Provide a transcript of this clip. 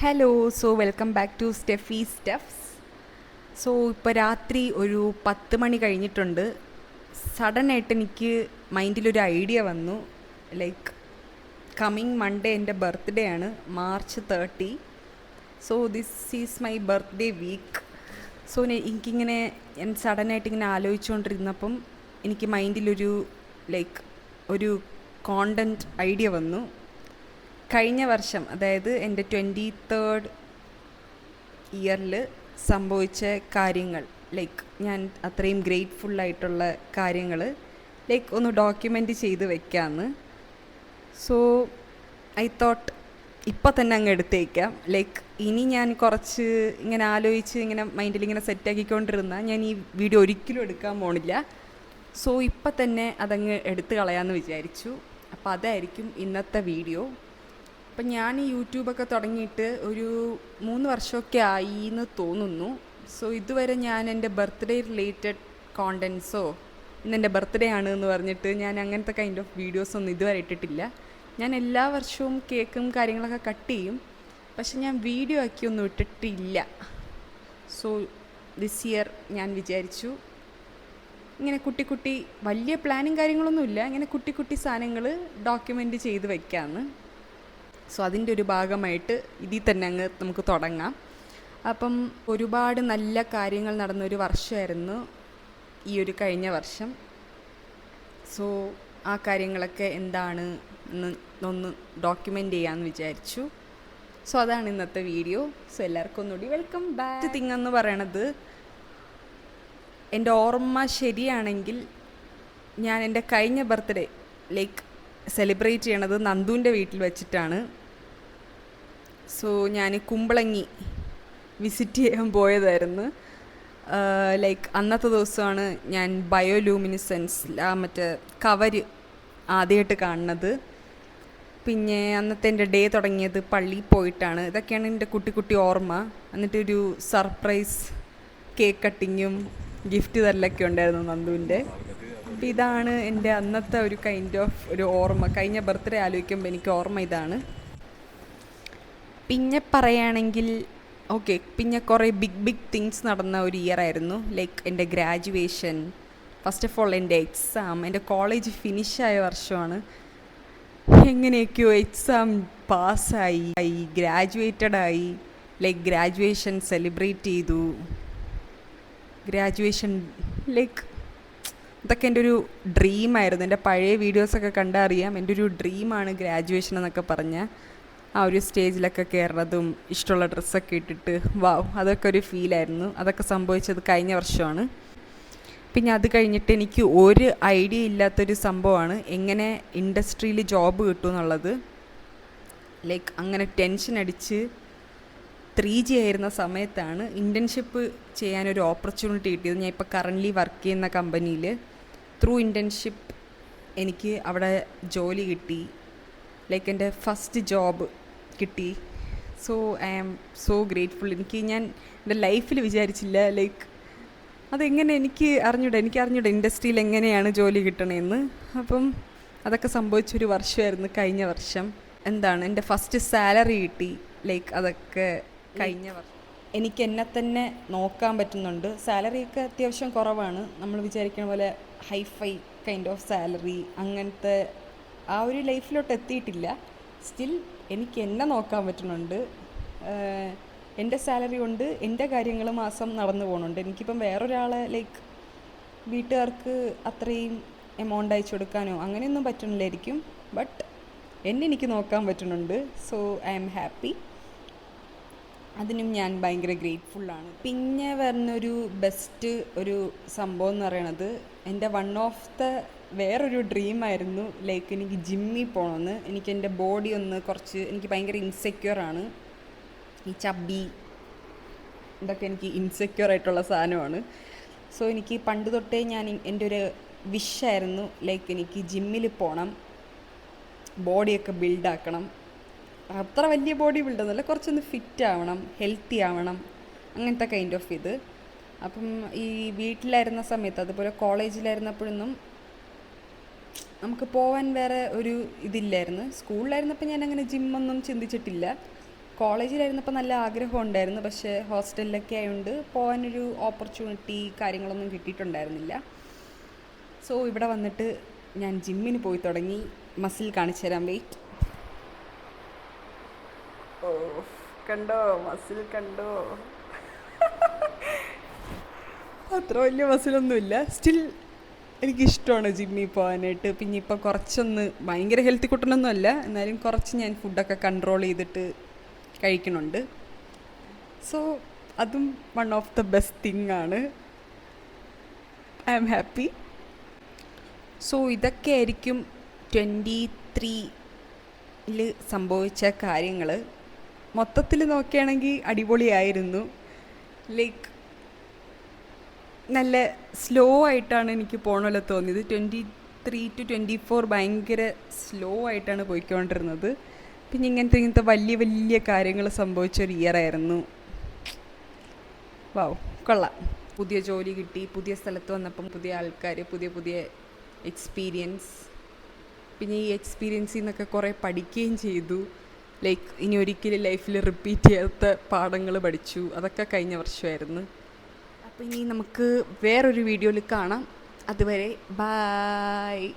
Hello. Welcome back to Steffi Steffs. ഇപ്പോൾ രാത്രി ഒരു 10 മണി കഴിഞ്ഞിട്ടുണ്ട്. സഡനായിട്ട് എനിക്ക് മൈൻഡിലൊരു ഐഡിയ വന്നു. ലൈക്ക് കമ്മിങ് മൺഡേ എൻ്റെ ബർത്ത്ഡേ ആണ്, March 30. This is my birthday week. എനിക്കിങ്ങനെ ഞാൻ സഡനായിട്ട് ഇങ്ങനെ ആലോചിച്ചുകൊണ്ടിരുന്നപ്പം എനിക്ക് മൈൻഡിലൊരു ഒരു കോണ്ടൻറ്റ് ഐഡിയ വന്നു. കഴിഞ്ഞ വർഷം, അതായത് എൻ്റെ 23rd ഇയറിൽ സംഭവിച്ച കാര്യങ്ങൾ, ഞാൻ അത്രയും ഗ്രേറ്റ്ഫുള്ളായിട്ടുള്ള കാര്യങ്ങൾ ഒന്ന് ഡോക്യുമെൻ്റ് ചെയ്ത് വെക്കാമെന്ന്. ഐ തോട്ട് ഇപ്പം തന്നെ അങ്ങ് എടുത്തേക്കാം. ഇനി ഞാൻ കുറച്ച് ഇങ്ങനെ ആലോചിച്ച് ഇങ്ങനെ മൈൻഡിലിങ്ങനെ സെറ്റാക്കിക്കൊണ്ടിരുന്നാൽ ഞാൻ ഈ വീഡിയോ ഒരിക്കലും എടുക്കാൻ പോണില്ല. ഇപ്പം തന്നെ അതങ്ങ് എടുത്ത് കളയാമെന്ന് വിചാരിച്ചു. അപ്പോൾ അതായിരിക്കും ഇന്നത്തെ വീഡിയോ. അപ്പം ഞാൻ ഈ യൂട്യൂബൊക്കെ തുടങ്ങിയിട്ട് ഒരു 3 വർഷമൊക്കെ ആയി എന്ന് തോന്നുന്നു. ഇതുവരെ ഞാൻ എൻ്റെ ബർത്ത്ഡേ റിലേറ്റഡ് കോണ്ടൻസോ ഇന്നെൻ്റെ ബർത്ത്ഡേ ആണ് എന്ന് പറഞ്ഞിട്ട് ഞാൻ അങ്ങനത്തെ കൈൻഡ് ഓഫ് വീഡിയോസൊന്നും ഇതുവരെ ഇട്ടിട്ടില്ല. ഞാൻ എല്ലാ വർഷവും കേക്കും കാര്യങ്ങളൊക്കെ കട്ട് ചെയ്യും, പക്ഷെ ഞാൻ വീഡിയോ ആക്കിയൊന്നും ഇട്ടിട്ടില്ല. ദിസ് ഇയർ ഞാൻ വിചാരിച്ചു ഇങ്ങനെ കുട്ടി വലിയ പ്ലാനും കാര്യങ്ങളൊന്നുമില്ല, ഇങ്ങനെ കുട്ടി സാധനങ്ങൾ ഡോക്യുമെൻ്റ് ചെയ്ത് വയ്ക്കാമെന്ന്. അതിൻ്റെ ഒരു ഭാഗമായിട്ട് ഇതിൽ തന്നെ അങ്ങ് നമുക്ക് തുടങ്ങാം. അപ്പം ഒരുപാട് നല്ല കാര്യങ്ങൾ നടന്നൊരു വർഷമായിരുന്നു ഈ ഒരു കഴിഞ്ഞ വർഷം. ആ കാര്യങ്ങളൊക്കെ എന്താണ് ഒന്ന് ഡോക്യുമെൻ്റ് ചെയ്യാമെന്ന് വിചാരിച്ചു. അതാണ് ഇന്നത്തെ വീഡിയോ. എല്ലാവർക്കും ഒന്നുകൂടി വെൽക്കം ബാക്ക്. തിങ്ങെന്ന് പറയണത്, എൻ്റെ ഓർമ്മ ശരിയാണെങ്കിൽ ഞാൻ എൻ്റെ കഴിഞ്ഞ ബർത്ത്ഡേ സെലിബ്രേറ്റ് ചെയ്യണത് നന്ദുവിൻ്റെ വീട്ടിൽ വെച്ചിട്ടാണ്. ഞാൻ കുമ്പളങ്ങി വിസിറ്റ് ചെയ്യാൻ പോയതായിരുന്നു. അന്നത്തെ ദിവസമാണ് ഞാൻ ബയോലൂമിനിസെൻസ് മറ്റേ കവർ ആദ്യമായിട്ട് കാണുന്നത്. പിന്നെ അന്നത്തെ എൻ്റെ ഡേ തുടങ്ങിയത് പള്ളിയിൽ പോയിട്ടാണ്. ഇതൊക്കെയാണ് എൻ്റെ കുട്ടി ഓർമ്മ. എന്നിട്ടൊരു സർപ്രൈസ് കേക്ക് കട്ടിങ്ങും ഗിഫ്റ്റ് തരലൊക്കെ ഉണ്ടായിരുന്നു നന്ദുവിൻ്റെ. അപ്പോൾ ഇതാണ് എൻ്റെ അന്നത്തെ ഒരു കൈൻഡ് ഓഫ് ഒരു ഓർമ്മ. കഴിഞ്ഞ ബർത്ത്ഡേ ആലോചിക്കുമ്പോൾ എനിക്ക് ഓർമ്മ ഇതാണ്. പിന്നെ പറയുകയാണെങ്കിൽ പിന്നെ കുറേ ബിഗ് തിങ്സ് നടന്ന ഒരു ഇയർ ആയിരുന്നു. എൻ്റെ ഗ്രാജുവേഷൻ, ഫസ്റ്റ് ഓഫ് ഓൾ എൻ്റെ എക്സാം, എൻ്റെ കോളേജ് ഫിനിഷായ വർഷമാണ്. എങ്ങനെയൊക്കെയോ എക്സാം പാസ്സായി, ഗ്രാജുവേറ്റഡായി, ഗ്രാജുവേഷൻ സെലിബ്രേറ്റ് ചെയ്തു. ഗ്രാജുവേഷൻ ഇതൊക്കെ എൻ്റെ ഒരു ഡ്രീമായിരുന്നു. എൻ്റെ പഴയ വീഡിയോസൊക്കെ കണ്ടാൽ അറിയാം, എൻ്റെ ഒരു ഡ്രീമാണ് ഗ്രാജുവേഷൻ എന്നൊക്കെ പറഞ്ഞാൽ. ആ ഒരു സ്റ്റേജിലൊക്കെ കയറുന്നതും ഇഷ്ടമുള്ള ഡ്രസ്സൊക്കെ ഇട്ടിട്ട് അതൊക്കെ ഒരു ഫീലായിരുന്നു. അതൊക്കെ സംഭവിച്ചത് കഴിഞ്ഞ വർഷമാണ്. പിന്നെ അത് കഴിഞ്ഞിട്ട് എനിക്ക് ഒരു ഐഡിയ ഇല്ലാത്തൊരു സംഭവമാണ് എങ്ങനെ ഇൻഡസ്ട്രിയിൽ ജോബ് കിട്ടും എന്നുള്ളത്. അങ്ങനെ ടെൻഷൻ അടിച്ച് 3G ആയിരുന്ന സമയത്താണ് ഇൻറ്റേൺഷിപ്പ് ചെയ്യാനൊരു ഓപ്പർച്യൂണിറ്റി കിട്ടിയത്. ഞാൻ ഇപ്പോൾ കറൻ്റ്ലി വർക്ക് ചെയ്യുന്ന കമ്പനിയിൽ ത്രൂ ഇൻറ്റേൺഷിപ്പ് എനിക്ക് അവിടെ ജോലി കിട്ടി. എൻ്റെ ഫസ്റ്റ് ജോബ് കിട്ടി. I am so grateful. ഞാൻ എൻ്റെ ലൈഫിൽ വിചാരിച്ചില്ല അതെങ്ങനെ എനിക്ക് അറിഞ്ഞൂടാ ഇൻഡസ്ട്രിയിൽ എങ്ങനെയാണ് ജോലി കിട്ടണമെന്ന്. അപ്പം അതൊക്കെ സംഭവിച്ചൊരു വർഷമായിരുന്നു കഴിഞ്ഞ വർഷം. എൻ്റെ ഫസ്റ്റ് സാലറി കിട്ടി. അതൊക്കെ കഴിഞ്ഞ വർഷം. എനിക്ക് എന്നെ തന്നെ നോക്കാൻ പറ്റുന്നുണ്ട്. സാലറിയൊക്കെ അത്യാവശ്യം കുറവാണ്, നമ്മൾ വിചാരിക്കുന്ന പോലെ ഹൈഫൈ കൈൻഡ് ഓഫ് സാലറി അങ്ങനത്തെ ആ ഒരു ലൈഫിലോട്ട് എത്തിയിട്ടില്ല. സ്റ്റിൽ എനിക്ക് എന്നെ നോക്കാൻ പറ്റുന്നുണ്ട്. എൻ്റെ സാലറി കൊണ്ട് എൻ്റെ കാര്യങ്ങൾ മാസം നടന്നു പോകുന്നുണ്ട്. എനിക്കിപ്പം വേറൊരാളെ വീട്ടുകാർക്ക് അത്രയും എമൗണ്ട് അയച്ചു കൊടുക്കാനോ അങ്ങനെയൊന്നും പറ്റുന്നില്ലായിരിക്കും, ബട്ട് എനിക്ക് നോക്കാൻ പറ്റുന്നുണ്ട്. I am happy. അതിനും ഞാൻ ഭയങ്കര ഗ്രേറ്റ്ഫുള്ളാണ്. പിന്നെ വരുന്നൊരു ബെസ്റ്റ് ഒരു സംഭവം എന്ന് പറയണത്, എൻ്റെ വൺ ഓഫ് ദ വേറൊരു ഡ്രീമായിരുന്നു എനിക്ക് ജിമ്മിൽ പോകണമെന്ന്. എനിക്ക് എൻ്റെ ബോഡി എനിക്ക് ഭയങ്കര ഇൻസെക്യൂറാണ്. ഈ ചബ്ബി ഇതൊക്കെ എനിക്ക് ഇൻസെക്യൂർ ആയിട്ടുള്ള സാധനമാണ്. എനിക്ക് പണ്ട് തൊട്ടേ എൻ്റെ ഒരു വിഷായിരുന്നു എനിക്ക് ജിമ്മിൽ പോകണം, ബോഡിയൊക്കെ ബിൽഡാക്കണം. അത്ര വലിയ ബോഡി ബിൽഡൊന്നുമല്ല, കുറച്ചൊന്ന് ഫിറ്റ് ആവണം, ഹെൽത്തി ആവണം, അങ്ങനത്തെ കൈൻഡ് ഓഫ് ഇത്. അപ്പം ഈ വീട്ടിലായിരുന്ന സമയത്ത്, അതുപോലെ കോളേജിലായിരുന്നപ്പോഴൊന്നും നമുക്ക് പോകാൻ വേറെ ഒരു ഇതില്ലായിരുന്നു. സ്കൂളിലായിരുന്നപ്പോൾ ഞാൻ അങ്ങനെ ജിമ്മൊന്നും ചിന്തിച്ചിട്ടില്ല. കോളേജിലായിരുന്നപ്പോൾ നല്ല ആഗ്രഹം ഉണ്ടായിരുന്നു, പക്ഷേ ഹോസ്റ്റലിലൊക്കെ ആയതുകൊണ്ട് പോകാനൊരു ഓപ്പർച്യൂണിറ്റി കാര്യങ്ങളൊന്നും കിട്ടിയിട്ടുണ്ടായിരുന്നില്ല. സോ ഇവിടെ വന്നിട്ട് ഞാൻ ജിമ്മിന് പോയി തുടങ്ങി. മസിൽ കാണിച്ചു തരാൻ, വെയിറ്റ്. ഓ കണ്ടോ, മസിൽ കണ്ടോ? അത്ര വലിയ മസിലൊന്നുമില്ല, സ്റ്റിൽ എനിക്കിഷ്ടമാണ് ജിമ്മിൽ പോകാനായിട്ട്. പിന്നെ ഇപ്പോൾ കുറച്ചൊന്ന് ഭയങ്കര ഹെൽത്തി കുട്ടനൊന്നും അല്ല, എന്നാലും കുറച്ച് ഞാൻ ഫുഡൊക്കെ കൺട്രോൾ ചെയ്തിട്ട് കഴിക്കണുണ്ട്. സോ അതും one of the best thing ആണ്. I am happy. സോ ഇതൊക്കെ ആയിരിക്കും 23-ൽ സംഭവിച്ച കാര്യങ്ങൾ. മൊത്തത്തിൽ നോക്കുകയാണെങ്കിൽ അടിപൊളിയായിരുന്നു. ലൈക്ക് നല്ല സ്ലോ ആയിട്ടാണ് എനിക്ക് പോകണമല്ലോ തോന്നിയത്. 23 to 24 ഭയങ്കര സ്ലോ ആയിട്ടാണ് പോയിക്കൊണ്ടിരുന്നത്. പിന്നെ ഇങ്ങനത്തെ വലിയ വലിയ കാര്യങ്ങൾ സംഭവിച്ചൊരു ഇയർ ആയിരുന്നു. വാവ്, കൊള്ളാം. പുതിയ ജോലി കിട്ടി, പുതിയ സ്ഥലത്ത് വന്നപ്പം പുതിയ ആൾക്കാർ, പുതിയ പുതിയ എക്സ്പീരിയൻസ്. പിന്നെ ഈ എക്സ്പീരിയൻസിൽ നിന്നൊക്കെ കുറേ പഠിക്കുകയും ചെയ്തു. ലൈക്ക് ഇനി ഒരിക്കലും ലൈഫിൽ റിപ്പീറ്റ് ചെയ്യാത്ത പാഠങ്ങൾ പഠിച്ചു. അതൊക്കെ കഴിഞ്ഞ വർഷമായിരുന്നു. അപ്പോൾ ഇനി നമുക്ക് വേറൊരു വീഡിയോയിൽ കാണാം. അതുവരെ ബായ്.